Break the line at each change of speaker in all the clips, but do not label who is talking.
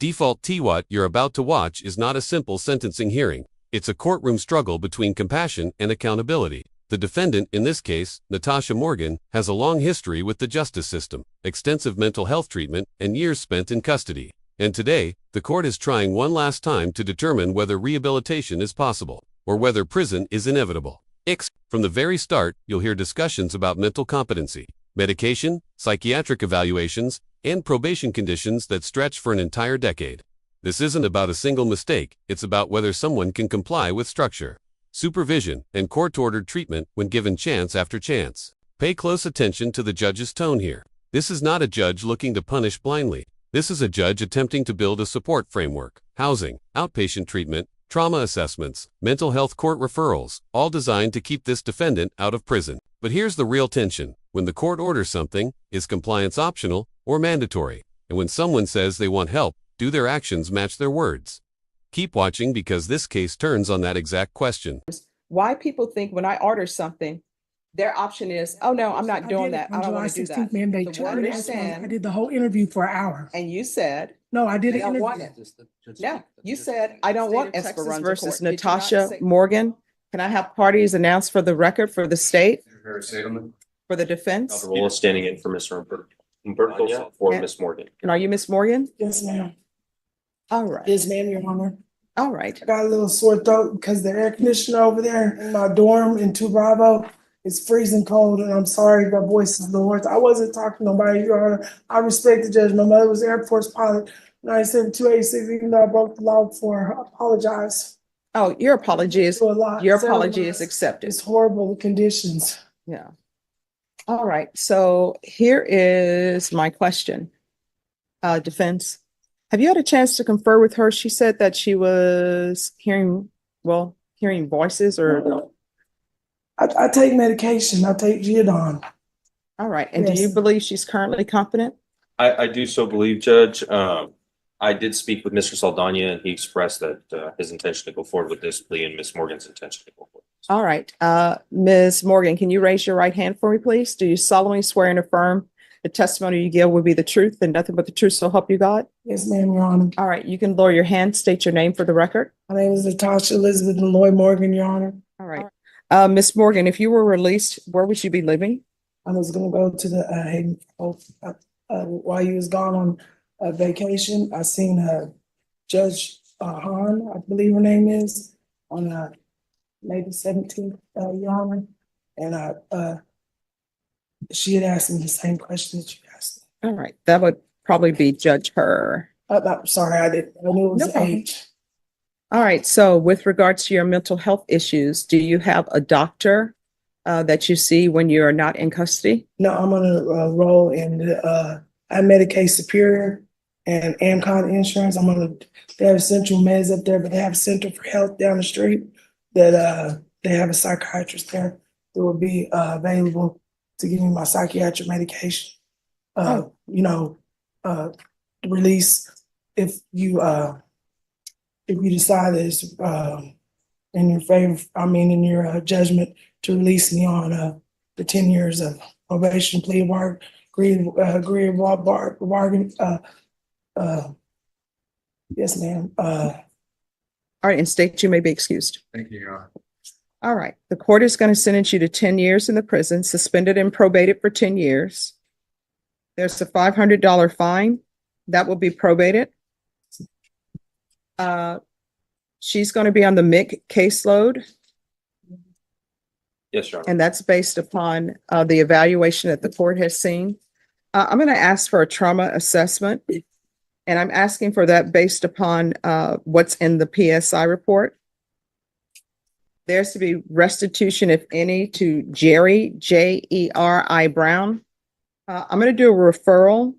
Default T. What you're about to watch is not a simple sentencing hearing. It's a courtroom struggle between compassion and accountability. The defendant, in this case, Natasha Morgan, has a long history with the justice system, extensive mental health treatment, and years spent in custody. And today, the court is trying one last time to determine whether rehabilitation is possible, or whether prison is inevitable. From the very start, you'll hear discussions about mental competency, medication, psychiatric evaluations, and probation conditions that stretch for an entire decade. This isn't about a single mistake, it's about whether someone can comply with structure, supervision, and court-ordered treatment when given chance after chance. Pay close attention to the judge's tone here. This is not a judge looking to punish blindly. This is a judge attempting to build a support framework, housing, outpatient treatment, trauma assessments, mental health court referrals, all designed to keep this defendant out of prison. But here's the real tension. When the court orders something, is compliance optional or mandatory? And when someone says they want help, do their actions match their words? Keep watching because this case turns on that exact question.
Why people think when I order something, their option is, oh no, I'm not doing that. I don't want to do that.
I did the whole interview for an hour.
And you said,
no, I did
I
an
don't
interview.
want it. No, you said, I don't want Esperanza versus Natasha Morgan. Can I have parties announced for the record for the state, for the defense?
Role is standing in for Mr. Umberto for Miss Morgan.
And are you Miss Morgan?
Yes, ma'am.
All right.
Yes, ma'am, Your Honor.
All right.
I got a little sore throat because the air conditioner over there in my dorm in 2 Bravo is freezing cold, and I'm sorry my voice is the worst. I wasn't talking to nobody, Your Honor. I respect the judge. My mother was an Air Force pilot, 97-286, even though I broke the law before her. I apologize.
Oh, your apology is accepted.
It's horrible conditions.
Yeah. All right. So here is my question. Defense, have you had a chance to confer with her? She said that she was hearing voices or.
I take medication. I take Giodon.
All right. And
Yes.
do you believe she's currently competent?
I do so believe, Judge. I did speak with Mr. Saldana, and he expressed that his intention to go forward with this plea and Miss Morgan's intention to go forward.
All right. Ms. Morgan, can you raise your right hand for me, please? Do you solemnly swear and affirm the testimony you give will be the truth and nothing but the truth, so help you God?
Yes, ma'am, Your Honor.
All right. You can lower your hand, state your name for the record.
My name is Natasha Elizabeth Malloy Morgan, Your Honor.
All right. Ms. Morgan, if you were released, where would you be living?
I was gonna go to the Hayden, while you was gone on vacation. I seen Judge Hahn, I believe her name is, on May the 17th, Your Honor. And she had asked me the same question that you asked me.
All right. That would probably be Judge Her.
I'm sorry, I knew it was
No problem.
age.
All right. So with regards to your mental health issues, do you have a doctor that you see when you are not in custody?
No, I'm gonna roll in the Medicaid Superior and AMCON insurance. They have Central Meds up there, but they have Center for Health down the street that they have a psychiatrist there that will be available to give me my psychiatric medication. Release if you decide that it's in your favor, in your judgment to release me on the 10 years of probation plea agreeable bargain. Yes, ma'am.
All right. And state you may be excused.
Thank you, Your Honor.
All right. The court is going to sentence you to 10 years in the prison, suspended and probated for 10 years. There's a $500 fine that will be probated. She's going to be on the MIC caseload,
Yes, Your Honor.
and that's based upon the evaluation that the court has seen. I'm going to ask for a trauma assessment, and I'm asking for that based upon what's in the PSI report. There's to be restitution, if any, to Jerry, Jeri Brown. I'm going to do a referral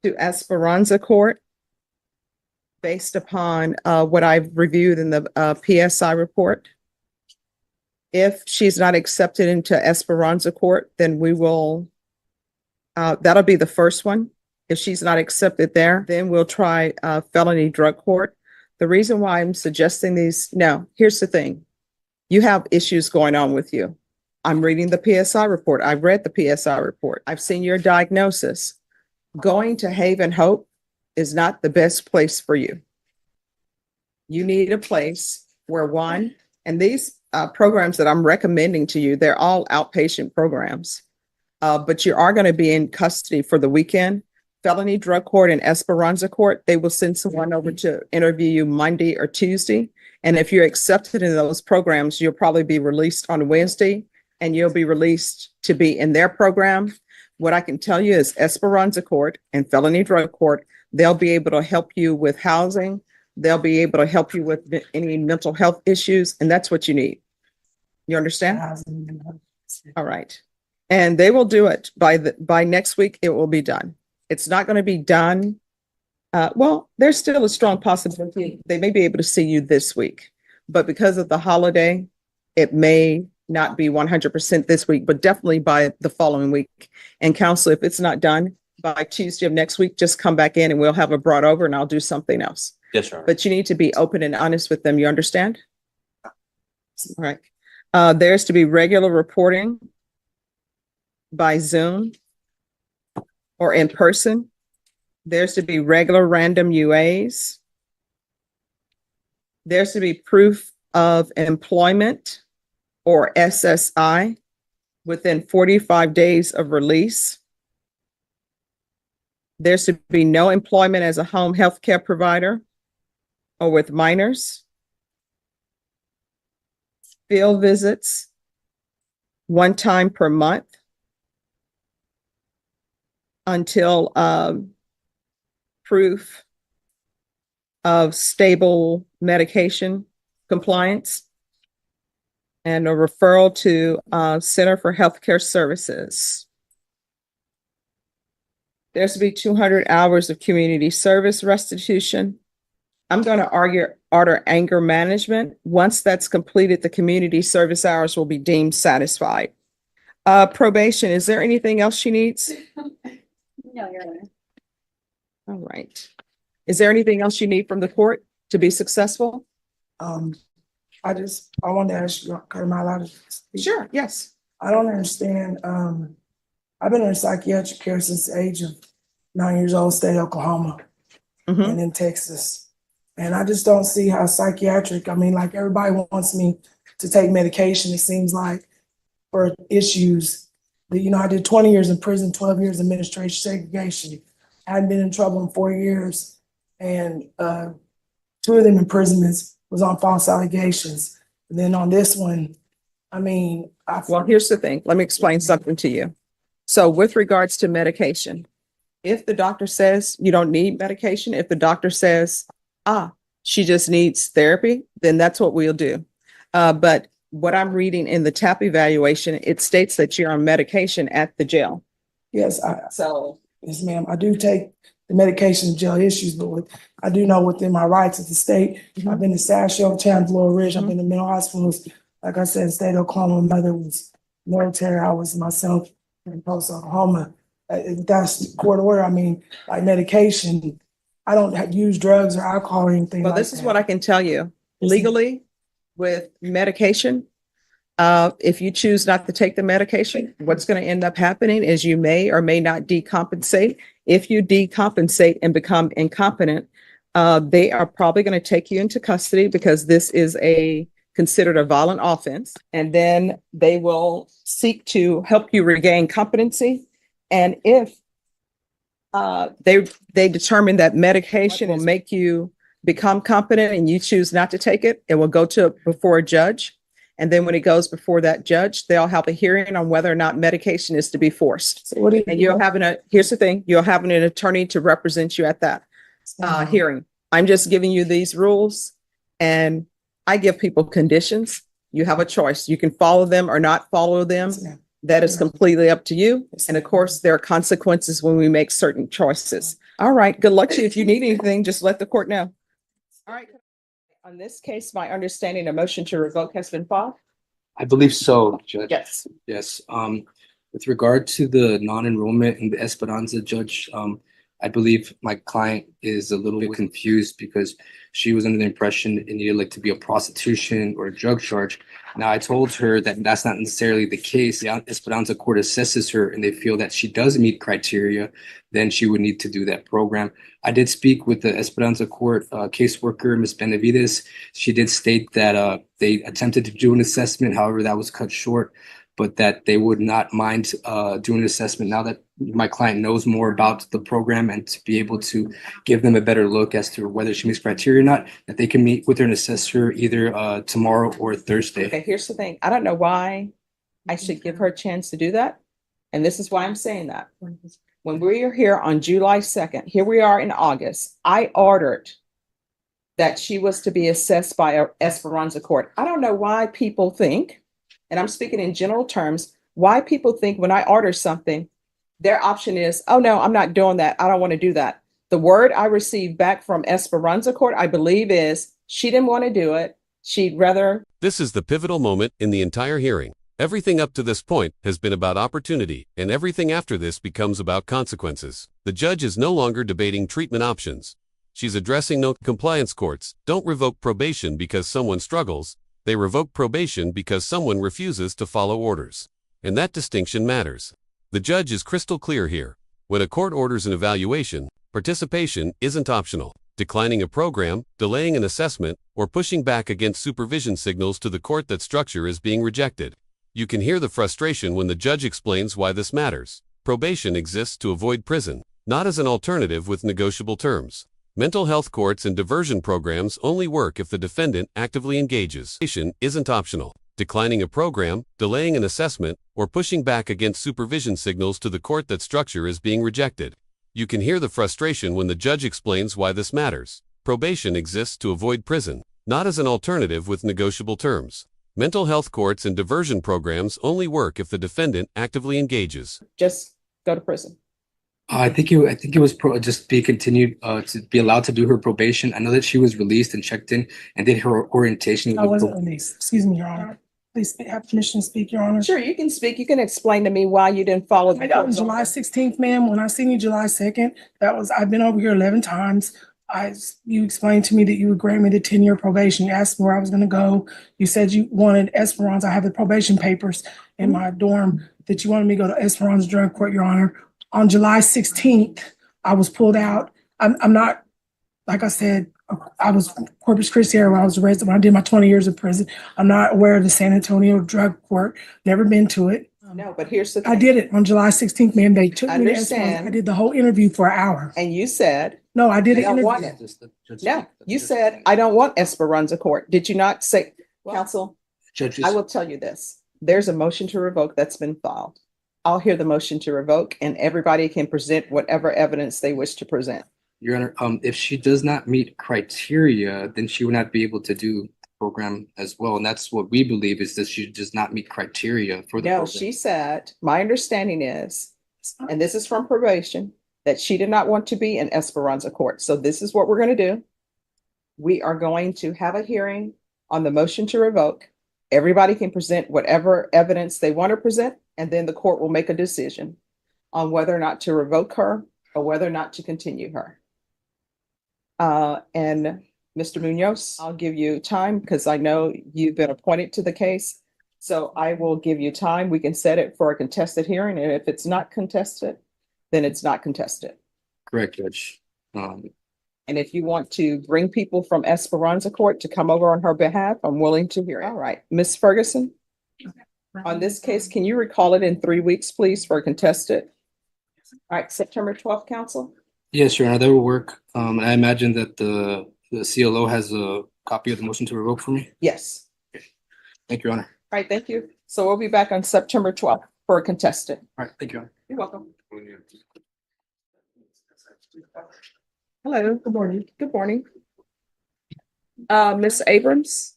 to Esperanza Court based upon what I've reviewed in the PSI report. If she's not accepted into Esperanza Court, then we will, that'll be the first one. If she's not accepted there, then we'll try felony drug court. The reason why I'm suggesting these, now, here's the thing. You have issues going on with you. I'm reading the PSI report. I've read the PSI report. I've seen your diagnosis. Going to Haven Hope is not the best place for you. You need a place where and these programs that I'm recommending to you, they're all outpatient programs. But you are going to be in custody for the weekend. Felony Drug Court and Esperanza Court, they will send someone over to interview you Monday or Tuesday. And if you're accepted in those programs, you'll probably be released on Wednesday and you'll be released to be in their program. What I can tell you is Esperanza Court and Felony Drug Court, they'll be able to help you with housing. They'll be able to help you with any mental health issues, and that's what you need. You understand? All right. And they will do it by next week. It will be done. It's not going to be done. Well, there's still a strong possibility they may be able to see you this week, but because of the holiday, it may not be 100% this week, but definitely by the following week. And counsel, if it's not done by Tuesday of next week, just come back in and we'll have it brought over and I'll do something else.
Yes, sir.
But you need to be open and honest with them. You understand? All right. There's to be regular reporting by Zoom or in person. There's to be regular random UAs. There's to be proof of employment or SSI within 45 days of release. There's to be no employment as a home health care provider or with minors. Field visits, 1 time per month until proof of stable medication compliance, and a referral to Center for Healthcare Services. There's to be 200 hours of community service restitution. I'm going to order anger management. Once that's completed, the community service hours will be deemed satisfied. Probation, is there anything else she needs?
No, Your Honor.
All right. Is there anything else you need from the court to be successful?
I wanted to ask you, am I allowed to speak?
Sure, yes.
I don't understand. I've been in psychiatric care since the age of 9 years old, state of Oklahoma
Mhm.
and in Texas. And I just don't see how psychiatric, I mean, like everybody wants me to take medication, it seems like, for issues. But, you know, I did 20 years in prison, 12 years administration segregation. I hadn't been in trouble in 4 years. And 2 of them imprisonments was on false allegations. And then on this one, I mean,
Well, here's the thing. Let me explain something to you. So with regards to medication, if the doctor says you don't need medication, if the doctor says, she just needs therapy, then that's what we'll do. But what I'm reading in the TAP evaluation, it states that you're on medication at the jail.
yes,
So,
yes, ma'am. I do take the medication jail issues, but I do know within my rights as the state,
Mhm.
I've been to Sasho, Chandler, Blue Ridge, I've been to mental hospitals. Like I said, state of Oklahoma, my mother was military, I was myself in post Oklahoma. That's court order. I mean, like medication, I don't use drugs or alcohol or anything
well,
like
this is what I can tell you.
Yes,
Legally, with medication, if you choose not to take the medication, what's going to end up happening is you may or may not decompensate. If you decompensate and become incompetent, they are probably going to take you into custody because this is considered a violent offense. And then they will seek to help you regain competency. And if they determine that medication will make you become competent and you choose not to take it, it will go before a judge. And then when it goes before that judge, they'll have a hearing on whether or not medication is to be forced.
So what do you?
And here's the thing, you'll have an attorney to represent you at that hearing. I'm just giving you these rules and I give people conditions. You have a choice. You can follow them or not follow them.
Yes, ma'am.
That is completely up to you.
Yes,
And of course, there are consequences when we make certain choices. All right, good luck to you. If you need anything, just let the court know. All right. On this case, my understanding, a motion to revoke has been filed?
I believe so, Judge.
Yes.
Yes. With regard to the non-enrollment in the Esperanza, Judge, I believe my client is a little bit confused because she was under the impression it needed like to be a prostitution or a drug charge. Now, I told her that that's not necessarily the case. The Esperanza court assesses her and they feel that she does meet criteria, then she would need to do that program. I did speak with the Esperanza court caseworker, Ms. Benavides. She did state that they attempted to do an assessment, however, that was cut short, but that they would not mind doing an assessment now that my client knows more about the program and to be able to give them a better look as to whether she meets criteria or not, that they can meet with an assessor either tomorrow or Thursday.
Okay, here's the thing. I don't know why I should give her a chance to do that. And this is why I'm saying that. When we were here on July 2nd, here we are in August, I ordered that she was to be assessed by a Esperanza court. I don't know why people think, and I'm speaking in general terms, why people think when I order something, their option is, oh no, I'm not doing that. I don't want to do that. The word I received back from Esperanza court, I believe, is she didn't want to do it. She'd rather.
This is the pivotal moment in the entire hearing. Everything up to this point has been about opportunity, and everything after this becomes about consequences. The judge is no longer debating treatment options. She's addressing non-compliance courts. Don't revoke probation because someone struggles. They revoke probation because someone refuses to follow orders. And that distinction matters. The judge is crystal clear here. When a court orders an evaluation, participation isn't optional. Declining a program, delaying an assessment, or pushing back against supervision signals to the court that structure is being rejected. You can hear the frustration when the judge explains why this matters. Probation exists to avoid prison, not as an alternative with negotiable terms. Mental health courts and diversion programs only work if the defendant actively engages. Probation isn't optional. Declining a program, delaying an assessment, or pushing back against supervision signals to the court that structure is being rejected. You can hear the frustration when the judge explains why this matters. Probation exists to avoid prison, not as an alternative with negotiable terms. Mental health courts and diversion programs only work if the defendant actively engages.
Just go to prison.
I think it was just be continued to be allowed to do her probation. I know that she was released and checked in and did her orientation.
I wasn't released. Excuse me, Your Honor. Please have permission to speak, Your Honor.
Sure, you can speak. You can explain to me why you didn't follow the
On July 16th, ma'am, when I seen you July 2nd, I've been over here 11 times. You explained to me that you would grant me the 10-year probation. You asked me where I was gonna go. You said you wanted Esperanza. I have the probation papers in my dorm that you wanted me to go to Esperanza Drug Court, Your Honor. On July 16th, I was pulled out. I'm not, like I said, I was Corpus Christi area when I was arrested, when I did my 20 years of prison. I'm not aware of the San Antonio Drug Court, never been to it.
No, but here's the thing.
I did it on July 16th, ma'am. They took me to
Understand.
Esperanza. I did the whole interview for an hour.
And you said,
No, I did
I
an
don't want
interview.
it. No, you said, I don't want Esperanza court. Did you not say, counsel?
Judges,
I will tell you this. There's a motion to revoke that's been filed. I'll hear the motion to revoke and everybody can present whatever evidence they wish to present.
Your Honor, if she does not meet criteria, then she would not be able to do the program as well. And that's what we believe is that she does not meet criteria for the
No,
program.
she said, my understanding is, and this is from probation, that she did not want to be in Esperanza court. So this is what we're going to do. We are going to have a hearing on the motion to revoke. Everybody can present whatever evidence they want to present, and then the court will make a decision on whether or not to revoke her or whether or not to continue her. And Mr. Munoz, I'll give you time because I know you've been appointed to the case. So I will give you time. We can set it for a contested hearing. And if it's not contested, then it's not contested.
Correct, Judge.
And if you want to bring people from Esperanza Court to come over on her behalf, I'm willing to hear it. All right, Ms. Ferguson, on this case, can you recall it in 3 weeks, please, for a contested? All right, September 12th, counsel?
Yes, Your Honor, that will work. I imagine that the CLO has a copy of the motion to revoke for me.
Yes.
Thank you, Your Honor.
All right, thank you. So we'll be back on September 12th for a contested.
All right, thank you, Your Honor.
You're welcome. Hello, good morning. Good morning. Ms. Abrams?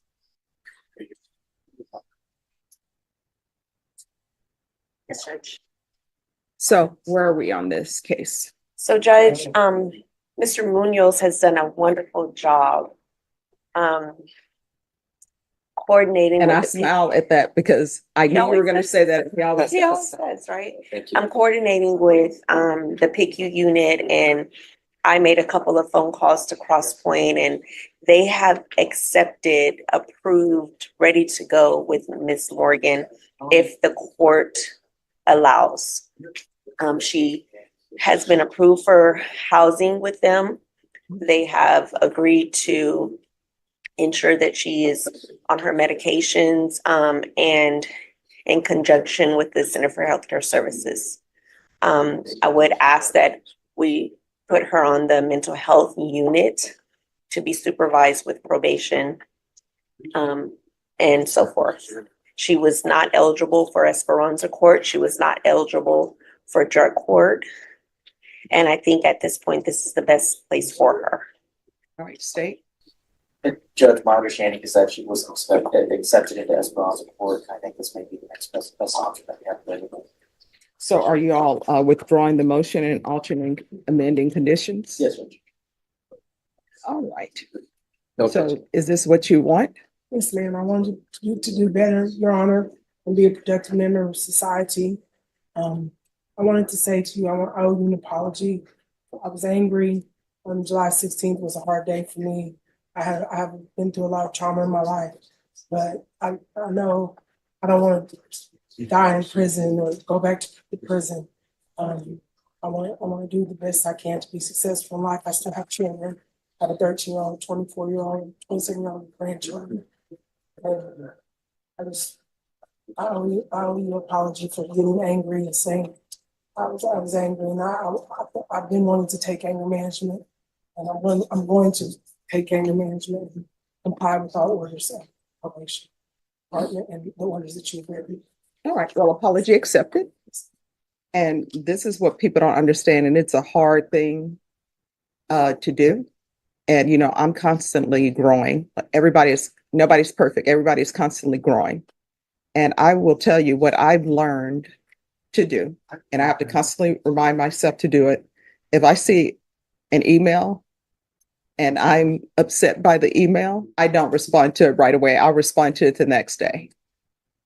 Yes, Judge.
So where are we on this case?
So Judge, Mr. Munoz has done a wonderful job coordinating
And
with
I
the
smile at that because I knew you were
always
gonna
does.
say that. He always
He always
does.
does, right?
Thank you.
I'm coordinating with the PICU unit, and I made a couple of phone calls to Crosspoint, and they have accepted, approved, ready to go with Miss Morgan if the court allows. She has been approved for housing with them. They have agreed to ensure that she is on her medications, and in conjunction with the Center for Healthcare Services. I would ask that we put her on the mental health unit to be supervised with probation, and so forth. She was not eligible for Esperanza Court. She was not eligible for drug court. And I think at this point, this is the best place for her.
All right, State.
Judge, my understanding is that she was accepted into Esperanza Court. I think this may be the next best option that we have available.
So are you all withdrawing the motion and alternating amending conditions?
Yes, Judge.
All right.
No,
So is this what you want?
Yes, ma'am. I wanted you to do better, Your Honor, and be a productive member of society. I wanted to say to you, I owe you an apology. I was angry. July 16th was a hard day for me. I have been through a lot of trauma in my life, but I know I don't want to die in prison or go back to the prison. I want to do the best I can to be successful in life. I still have children. I have a 13-year-old, 24-year-old, 27-year-old grandchildren. And I owe you an apology for getting angry and saying I was angry, and I've been wanting to take anger management, and I'm going to take anger management and comply with all orders of probation department and the orders that you've written.
All right, well, apology accepted. And this is what people don't understand, and it's a hard thing to do. And, you know, I'm constantly growing. Nobody's perfect. Everybody's constantly growing. And I will tell you what I've learned to do, and I have to constantly remind myself to do it. If I see an email and I'm upset by the email, I don't respond to it right away. I'll respond to it the next day.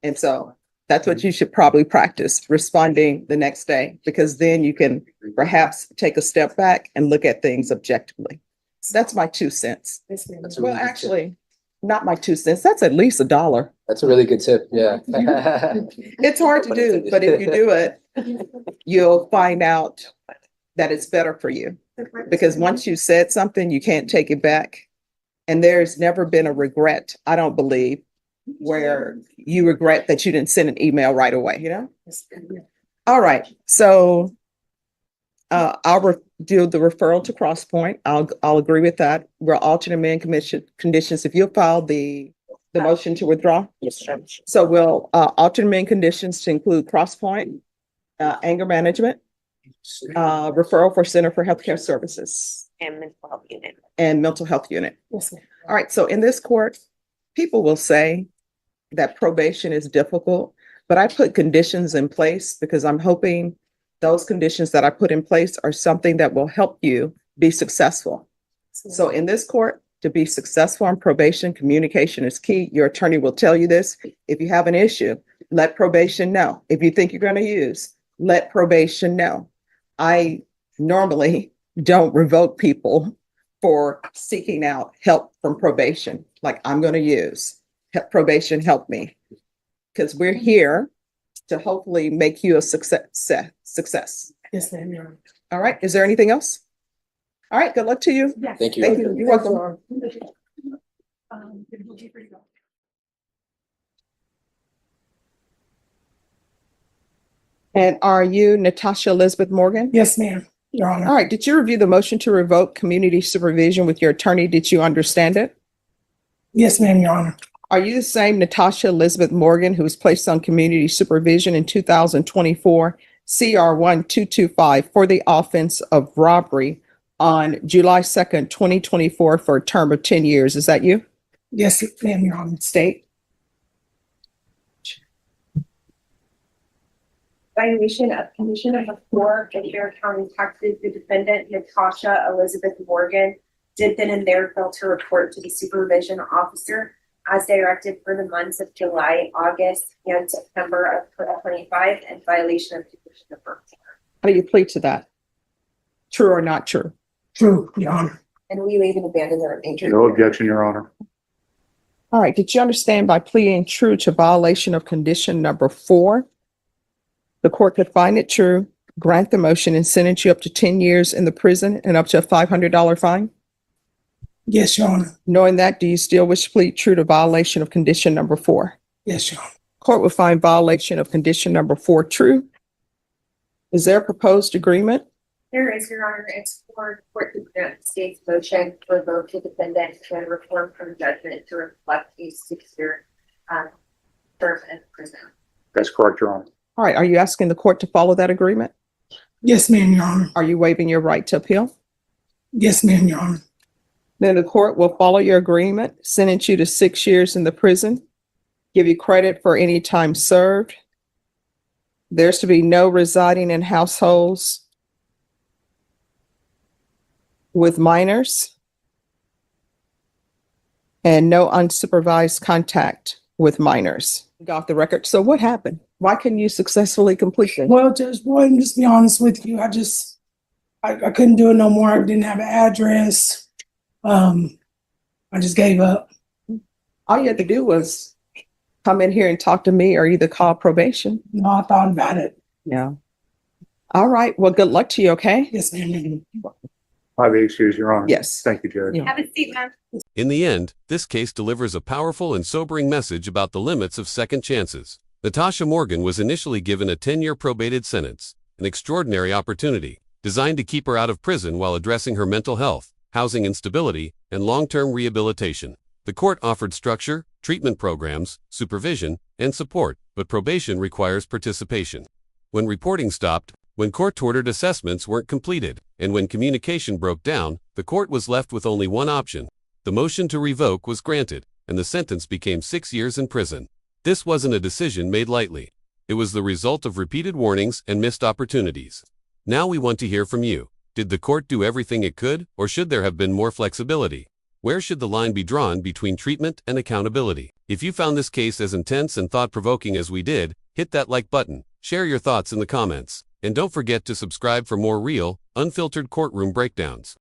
And so that's what you should probably practice, responding the next day, because then you can perhaps take a step back and look at things objectively. So that's my 2 cents.
Yes, ma'am.
That's a
Well,
really good tip.
actually, not my 2 cents. That's at least $1.
That's a really good tip. Yeah.
It's hard to do, but if you do it, you'll find out that it's better for you. Because once you said something, you can't take it back. And there's never been a regret, I don't believe, where you regret that you didn't send an email right away, you know? All right, so I'll do the referral to Crosspoint. I'll agree with that. We'll alternate amend conditions. If you'll file the motion to withdraw.
Yes, Judge.
So we'll alternate amend conditions to include Crosspoint, anger management, referral for Center for Healthcare Services,
And mental health unit.
and mental health unit.
Yes, ma'am.
All right, so in this court, people will say that probation is difficult, but I put conditions in place because I'm hoping those conditions that I put in place are something that will help you be successful. So in this court, to be successful on probation, communication is key. Your attorney will tell you this. If you have an issue, let probation know. If you think you're going to use, let probation know. I normally don't revoke people for seeking out help from probation. Like, I'm going to use probation, help me. Because we're here to hopefully make you a success.
Yes, ma'am. Your Honor.
All right. Is there anything else? All right. Good luck to you.
Thank you.
Thank you. You're welcome. And are you Natasha Elizabeth Morgan?
Yes, ma'am. Your Honor.
All right. Did you review the motion to revoke community supervision with your attorney? Did you understand it?
Yes, ma'am. Your Honor.
Are you the same Natasha Elizabeth Morgan who was placed on community supervision in 2024 CR 1225 for the offense of robbery on July 2nd, 2024 for a term of 10 years? Is that you?
Yes, ma'am. Your Honor.
State.
Violation of condition number 4 in Bear County, Texas, the defendant Natasha Elizabeth Morgan did then and there fail to report to the supervision officer as directed for the months of July, August, and September of 2025 in violation of condition number 4.
How do you plead to that? True or not true?
True, Your Honor.
And will you leave and abandon the remainder?
No objection, Your Honor.
All right, did you understand by pleading true to violation of condition number 4, the court could find it true, grant the motion, and sentence you up to 10 years in the prison and up to a $500 fine?
Yes, Your Honor.
Knowing that, do you still wish to plead true to violation of condition number 4?
Yes, Your Honor.
Court will find violation of condition number 4 true. Is there a proposed agreement?
There is, Your Honor. It's for court to grant the state's motion to revoke the defendant and reform from judgment to reflect a 6-year term in prison.
That's correct, Your Honor.
All right, are you asking the court to follow that agreement?
Yes, ma'am, Your Honor.
Are you waiving your right to appeal?
Yes, ma'am, Your Honor.
Then the court will follow your agreement, sentence you to 6 years in the prison, give you credit for any time served. There's to be no residing in households with minors and no unsupervised contact with minors. Got the record. So what happened? Why couldn't you successfully complete it?
Well, Judge Boyd, just be honest with you, I couldn't do it no more. I didn't have an address. I just gave up.
All you had to do was come in here and talk to me or either call probation.
No, I thought about it.
Yeah. All right. Well, good luck to you, okay?
Yes, ma'am.
I have excuse, Your Honor.
Yes.
Thank you, Judge.
Yeah.
Have a seat, ma'am.
In the end, this case delivers a powerful and sobering message about the limits of second chances. Natasha Morgan was initially given a 10-year probated sentence, an extraordinary opportunity designed to keep her out of prison while addressing her mental health, housing instability, and long-term rehabilitation. The court offered structure, treatment programs, supervision, and support, but probation requires participation. When reporting stopped, when court-ordered assessments weren't completed, and when communication broke down, the court was left with only one option. The motion to revoke was granted, and the sentence became 6 years in prison. This wasn't a decision made lightly. It was the result of repeated warnings and missed opportunities. Now we want to hear from you. Did the court do everything it could, or should there have been more flexibility? Where should the line be drawn between treatment and accountability? If you found this case as intense and thought-provoking as we did, hit that like button, share your thoughts in the comments, and don't forget to subscribe for more real, unfiltered courtroom breakdowns.